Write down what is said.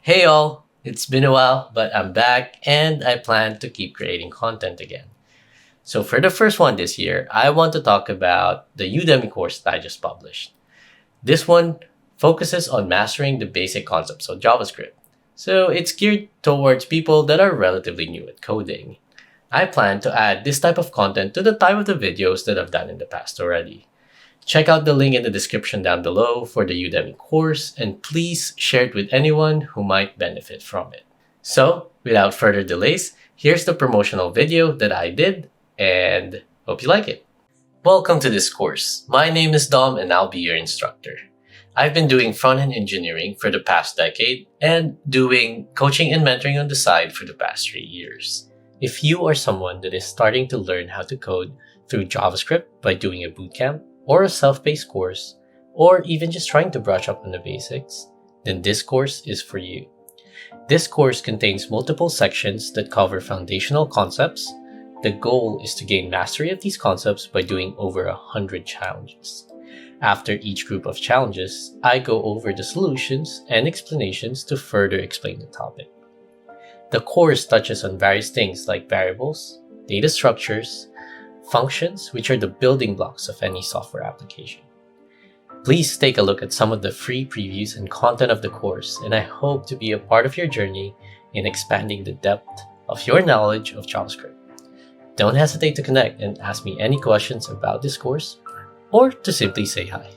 Hey all, it's been a while, but I'm back and I plan to keep creating content again. So for the first one this year, I want to talk about the Udemy course that I just published. This one focuses on mastering the basic concepts of JavaScript. So it's geared towards people that are relatively new at coding. I plan to add this type of content to the type of the videos that I've done in the past already. Check out the link in the description down below for the Udemy course and please share it with anyone who might benefit from it. So, without further delays, here's the promotional video that I did and hope you like it. Welcome to this course. My name is Dom and I'll be your instructor. I've been doing front-end engineering for the past decade and doing coaching and mentoring on the side for the past 3 years. If you are someone that is starting to learn how to code through JavaScript by doing a bootcamp, or a self-paced course, or even just trying to brush up on the basics, then this course is for you. This course contains multiple sections that cover foundational concepts. The goal is to gain mastery of these concepts by doing over 100 challenges. After each group of challenges, I go over the solutions and explanations to further explain the topic. The course touches on various things like variables, data structures, functions, which are the building blocks of any software application. Please take a look at some of the free previews and content of the course, and I hope to be a part of your journey in expanding the depth of your knowledge of JavaScript. Don't hesitate to connect and ask me any questions about this course, or to simply say hi.